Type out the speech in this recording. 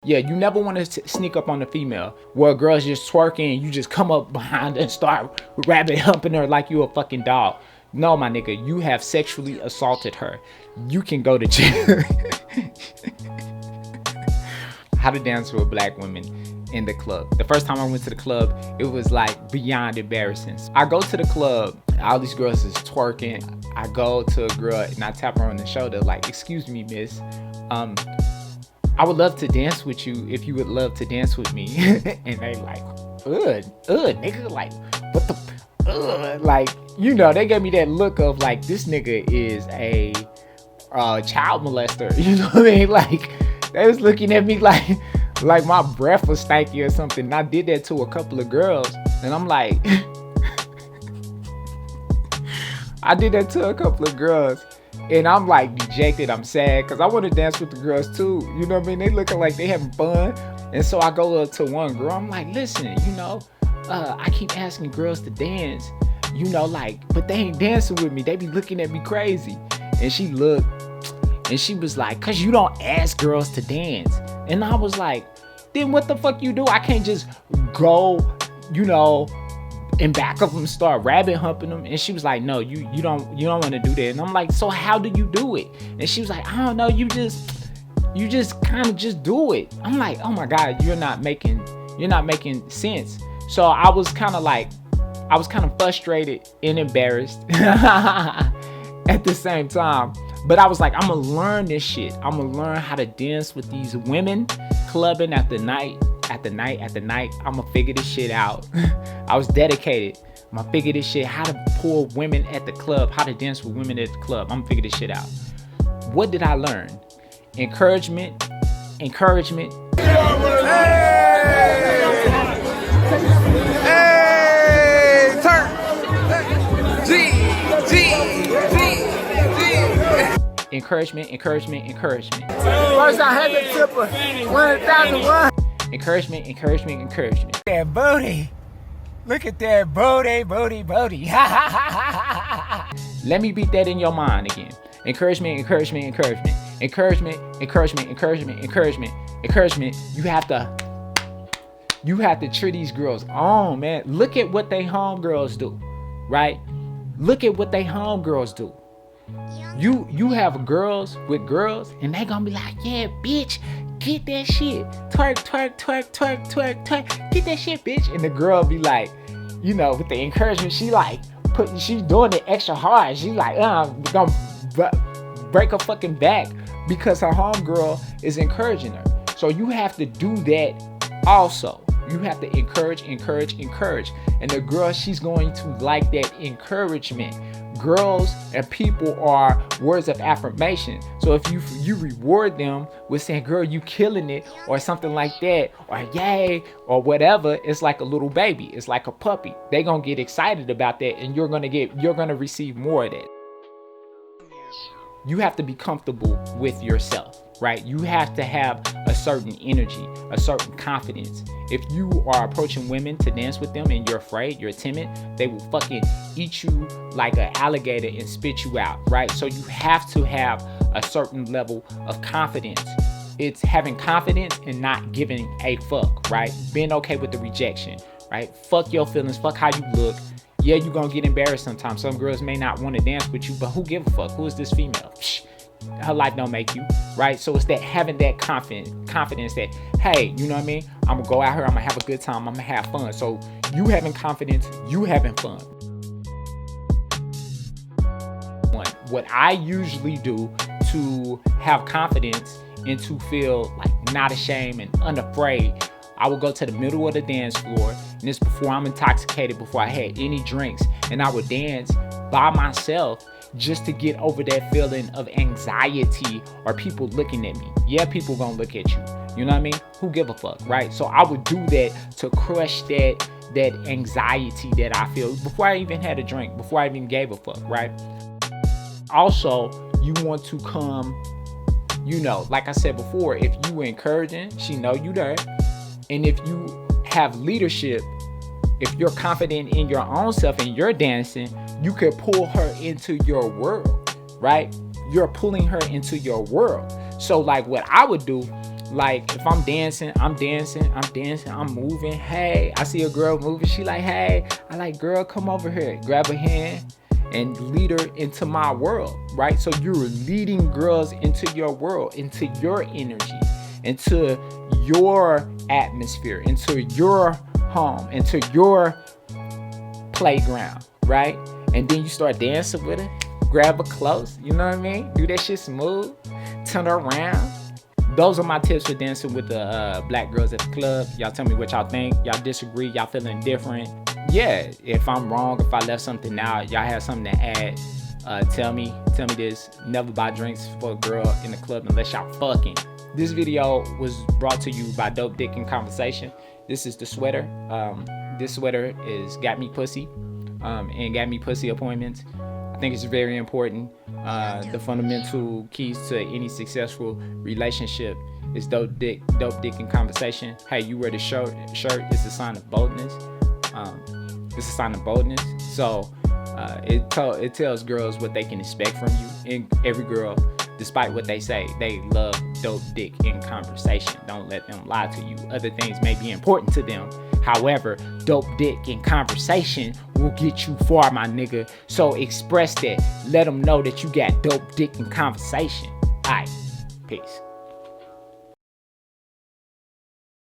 Yeah, you never want to sneak up on the female where a girl's just twerking and you just come up behind her and start rabbit humping her like you a fucking dog. No, my nigga, you have sexually assaulted her. You can go to jail. How to dance with black women in the club. The first time I went to the club, it was like beyond embarrassing. I go to the club, all these girls is twerking. I go to a girl and I tap her on the shoulder like, excuse me, miss. I would love to dance with you if you would love to dance with me. And they like, nigga, like, what the, like, you know, they gave me that look of like, this nigga is a child molester. You know what I mean? Like, they was looking at me like my breath was stanky or something. And I did that to a couple of girls. And I'm like, I did that to a couple of girls. And I'm like dejected, I'm sad, because I want to dance with the girls too. You know what I mean? They looking like they having fun. And so I go up to one girl, I'm like, listen, you know, I keep asking girls to dance, you know, like, but they ain't dancing with me. They be looking at me crazy. And she looked and she was like, cause you don't ask girls to dance. And I was like, then what the fuck you do? I can't just go, you know, in back of them, start rabbit humping them. And she was like, no, you don't want to do that. And I'm like, so how do you do it? And she was like, I don't know, you just kind of just do it. I'm like, oh my God, you're not making sense. So I was kind of frustrated and embarrassed at the same time. But I was like, I'm gonna learn this shit. I'm gonna learn how to dance with these women, clubbing at the night. I'm gonna figure this shit out. I was dedicated. I'm gonna figure this shit, how to pull women at the club, how to dance with women at the club. I'm gonna figure this shit out. What did I learn? Encouragement. Hey, turn. Encouragement. First I had the tipper, 1,001. Encouragement. That booty. Look at that booty. Let me beat that in your mind again. Encouragement. You have to cheer these girls on, man. Look at what they homegirls do, right? Look at what they homegirls do. You have girls with girls, and they gonna be like, yeah, bitch, get that shit. Twerk. Get that shit, bitch. And the girl be like, you know, with the encouragement, she's doing it extra hard. She like, gonna break her fucking back because her homegirl is encouraging her. So you have to do that also. You have to encourage. And the girl, she's going to like that encouragement. Girls and people are words of affirmation. So if you reward them with saying, girl, you killing it, or something like that, or yay, or whatever, it's like a little baby. It's like a puppy. They're going to get excited about that, and you're going to receive more of that. You have to be comfortable with yourself, right? You have to have a certain energy, a certain confidence. If you are approaching women to dance with them and you're afraid, you're timid, they will fucking eat you like an alligator and spit you out, right? So you have to have a certain level of confidence. It's having confidence and not giving a fuck, right? Being okay with the rejection, right? Fuck your feelings, fuck how you look. Yeah, you're gonna get embarrassed sometimes. Some girls may not want to dance with you, but who give a fuck? Who is this female? Psh, her life don't make you, right? So it's that having that confidence that, hey, you know what I mean? I'm gonna go out here, I'm gonna have a good time, I'm gonna have fun. So you having confidence, you having fun. What I usually do to have confidence and to feel like not ashamed and unafraid, I would go to the middle of the dance floor, and this before I'm intoxicated, before I had any drinks, and I would dance by myself just to get over that feeling of anxiety or people looking at me. Yeah, people gonna look at you. You know what I mean? Who give a fuck, right? So I would do that to crush that anxiety that I feel before I even had a drink, before I even gave a fuck, right? Also, you want to come, you know, like I said before, if you were encouraging, she know you there. And if you have leadership, if you're confident in your own self and you're dancing, you could pull her into your world, right? You're pulling her into your world. So like what I would do Like if I'm dancing, I'm moving. Hey, I see a girl moving. She like, hey, I like, girl, come over here. Grab her hand and lead her into my world, right? So you're leading girls into your world, into your energy, into your atmosphere, into your home, into your playground, right? And then you start dancing with her, grab her close, you know what I mean? Do that shit smooth, turn her around. Those are my tips for dancing with the black girls at the club. Y'all tell me what y'all think. Y'all disagree, y'all feeling different. Yeah, if I'm wrong, if I left something out, y'all have something to add, tell me this. Never buy drinks for a girl in the club unless y'all fucking. This video was brought to you by Dope Dick in Conversation. This is the sweater. This sweater is got me pussy, and got me pussy appointments. I think it's very important. The fundamental keys to any successful relationship is dope dick in conversation. Hey, you wear the shirt. It's a sign of boldness. It's a sign of boldness. So it tells girls what they can expect from you. And every girl, despite what they say, they love dope dick in conversation. Don't let them lie to you. Other things may be important to them. However, dope dick in conversation will get you far, my nigga. So express that. Let them know that you got dope dick in conversation. All right, peace.